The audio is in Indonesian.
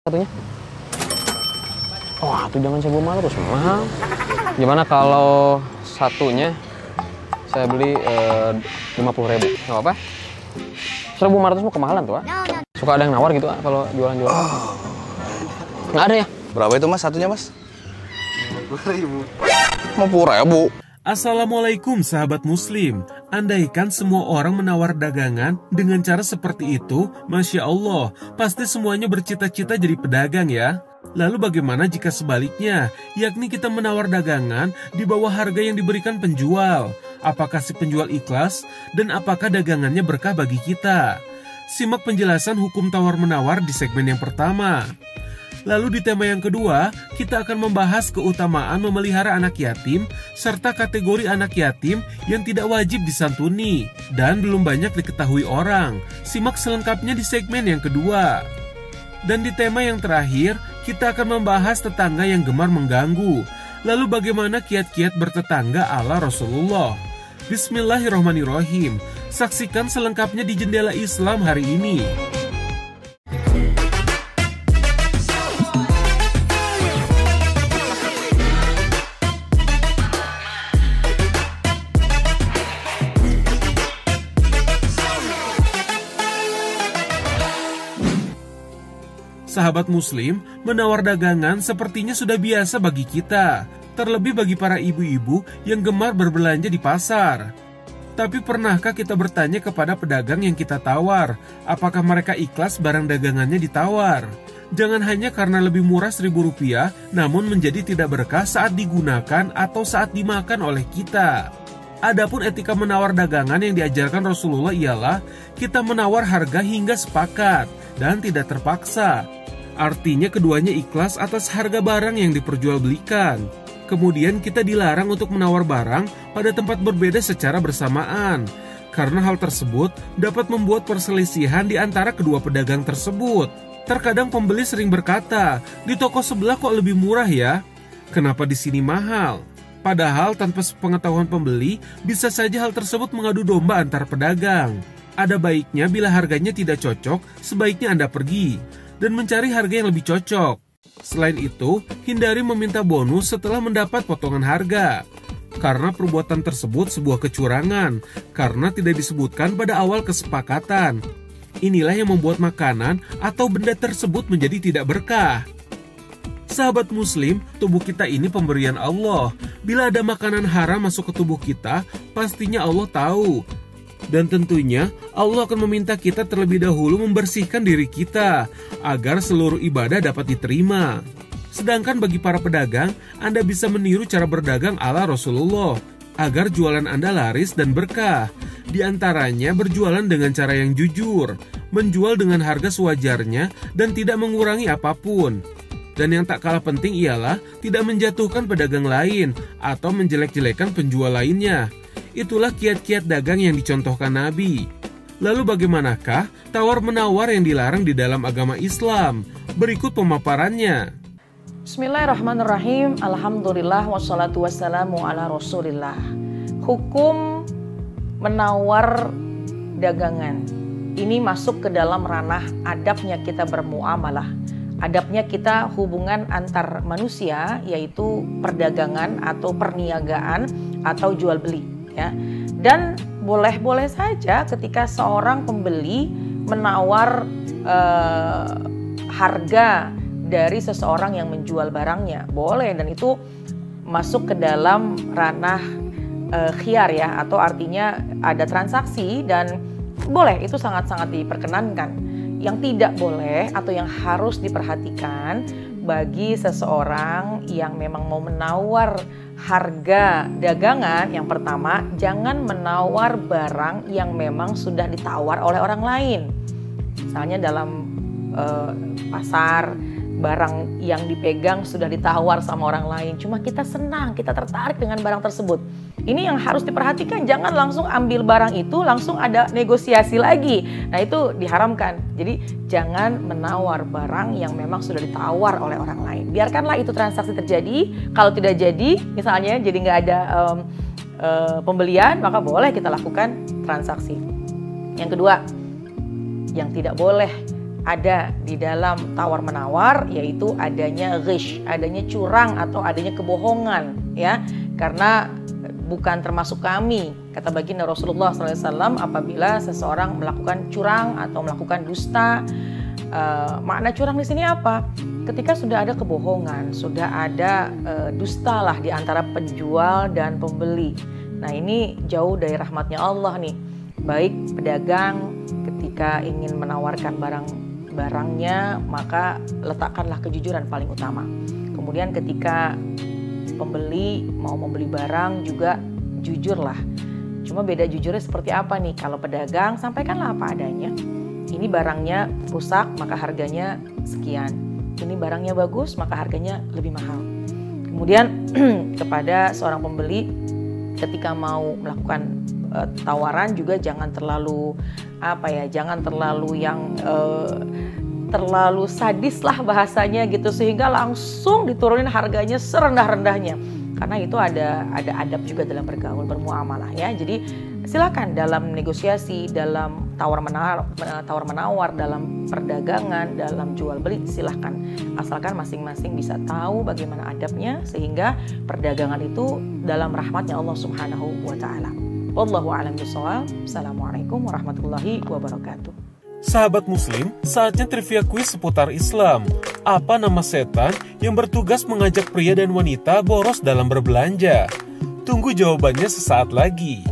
Satunya. Wah, itu jangan saya bawa malu, terus mahal. Gimana kalau satunya saya beli 50.000? Nggak apa-apa? 1.500 mau kemahalan tuh, Suka ada yang nawar gitu kalau jualan-jualan. Nggak ada ya? Berapa itu mas satunya mas? 50.000. 50.000. Assalamualaikum sahabat muslim. Andaikan semua orang menawar dagangan dengan cara seperti itu, Masya Allah, pasti semuanya bercita-cita jadi pedagang ya. Lalu bagaimana jika sebaliknya, yakni kita menawar dagangan di bawah harga yang diberikan penjual? Apakah si penjual ikhlas dan apakah dagangannya berkah bagi kita? Simak penjelasan hukum tawar-menawar di segmen yang pertama. Lalu di tema yang kedua, kita akan membahas keutamaan memelihara anak yatim serta kategori anak yatim yang tidak wajib disantuni dan belum banyak diketahui orang. Simak selengkapnya di segmen yang kedua. Dan di tema yang terakhir, kita akan membahas tetangga yang gemar mengganggu. Lalu bagaimana kiat-kiat bertetangga ala Rasulullah. Bismillahirrahmanirrahim. Saksikan selengkapnya di Jendela Islam hari ini. Sahabat muslim, menawar dagangan sepertinya sudah biasa bagi kita, terlebih bagi para ibu-ibu yang gemar berbelanja di pasar. Tapi pernahkah kita bertanya kepada pedagang yang kita tawar, apakah mereka ikhlas barang dagangannya ditawar? Jangan hanya karena lebih murah Rp1.000, namun menjadi tidak berkah saat digunakan atau saat dimakan oleh kita. Adapun etika menawar dagangan yang diajarkan Rasulullah ialah kita menawar harga hingga sepakat dan tidak terpaksa. Artinya keduanya ikhlas atas harga barang yang diperjualbelikan. Kemudian kita dilarang untuk menawar barang pada tempat berbeda secara bersamaan. Karena hal tersebut dapat membuat perselisihan di antara kedua pedagang tersebut. Terkadang pembeli sering berkata, di toko sebelah kok lebih murah ya? Kenapa di sini mahal? Padahal tanpa sepengetahuan pembeli, bisa saja hal tersebut mengadu domba antar pedagang. Ada baiknya bila harganya tidak cocok, sebaiknya Anda pergi dan mencari harga yang lebih cocok. Selain itu, hindari meminta bonus setelah mendapat potongan harga. Karena perbuatan tersebut sebuah kecurangan, karena tidak disebutkan pada awal kesepakatan. Inilah yang membuat makanan atau benda tersebut menjadi tidak berkah. Sahabat muslim, tubuh kita ini pemberian Allah. Bila ada makanan haram masuk ke tubuh kita, pastinya Allah tahu. Dan tentunya Allah akan meminta kita terlebih dahulu membersihkan diri kita agar seluruh ibadah dapat diterima. Sedangkan bagi para pedagang, Anda bisa meniru cara berdagang ala Rasulullah agar jualan Anda laris dan berkah. Di antaranya berjualan dengan cara yang jujur, menjual dengan harga sewajarnya dan tidak mengurangi apapun. Dan yang tak kalah penting ialah tidak menjatuhkan pedagang lain atau menjelek-jelekan penjual lainnya. Itulah kiat-kiat dagang yang dicontohkan Nabi. Lalu bagaimanakah tawar-menawar yang dilarang di dalam agama Islam? Berikut pemaparannya. Bismillahirrahmanirrahim. Alhamdulillah wassalatu wassalamu ala Rasulillah. Hukum menawar dagangan. Ini masuk ke dalam ranah adabnya kita bermuamalah. Adabnya kita hubungan antar manusia, yaitu perdagangan atau perniagaan atau jual beli. Ya. Dan boleh-boleh saja ketika seorang pembeli menawar harga dari seseorang yang menjual barangnya, boleh, dan itu masuk ke dalam ranah khiyar ya, atau artinya ada transaksi dan boleh, itu sangat-sangat diperkenankan. Yang tidak boleh atau yang harus diperhatikan bagi seseorang yang memang mau menawar harga dagangan, yang pertama, jangan menawar barang yang memang sudah ditawar oleh orang lain. Misalnya dalam pasar, barang yang dipegang sudah ditawar sama orang lain, cuma kita senang, kita tertarik dengan barang tersebut. Ini yang harus diperhatikan, jangan langsung ambil barang itu, langsung ada negosiasi lagi. Nah itu diharamkan. Jadi jangan menawar barang yang memang sudah ditawar oleh orang lain. Biarkanlah itu transaksi terjadi. Kalau tidak jadi, misalnya jadi nggak ada pembelian, maka boleh kita lakukan transaksi. Yang kedua, yang tidak boleh ada di dalam tawar-menawar, yaitu adanya ghish, adanya curang atau adanya kebohongan, ya. Karena bukan termasuk kami, kata baginda Rasulullah SAW, apabila seseorang melakukan curang atau melakukan dusta. Makna curang di sini apa? Ketika sudah ada kebohongan, sudah ada dusta lah di antara penjual dan pembeli. Nah, ini jauh dari rahmatnya Allah nih. Baik pedagang ketika ingin menawarkan barangnya, maka letakkanlah kejujuran paling utama. Kemudian ketika pembeli mau membeli barang juga jujurlah. Cuma beda jujurnya seperti apa nih? Kalau pedagang, sampaikanlah apa adanya. Ini barangnya rusak, maka harganya sekian. Ini barangnya bagus, maka harganya lebih mahal. Kemudian kepada seorang pembeli, ketika mau melakukan tawaran juga jangan terlalu jangan terlalu yang terlalu sadis lah bahasanya gitu, sehingga langsung diturunin harganya serendah-rendahnya. Karena itu ada adab juga dalam bergaul, bermuamalah, ya. Jadi silakan dalam negosiasi, dalam tawar menawar, dalam perdagangan, dalam jual beli, silahkan. Asalkan masing-masing bisa tahu bagaimana adabnya, sehingga perdagangan itu dalam rahmatnya Allah Subhanahu wa Ta'ala. Wallahu a'lam bishawab. Assalamualaikum warahmatullahi wabarakatuh. Sahabat Muslim, saatnya trivia kuis seputar Islam. Apa nama setan yang bertugas mengajak pria dan wanita boros dalam berbelanja? Tunggu jawabannya sesaat lagi.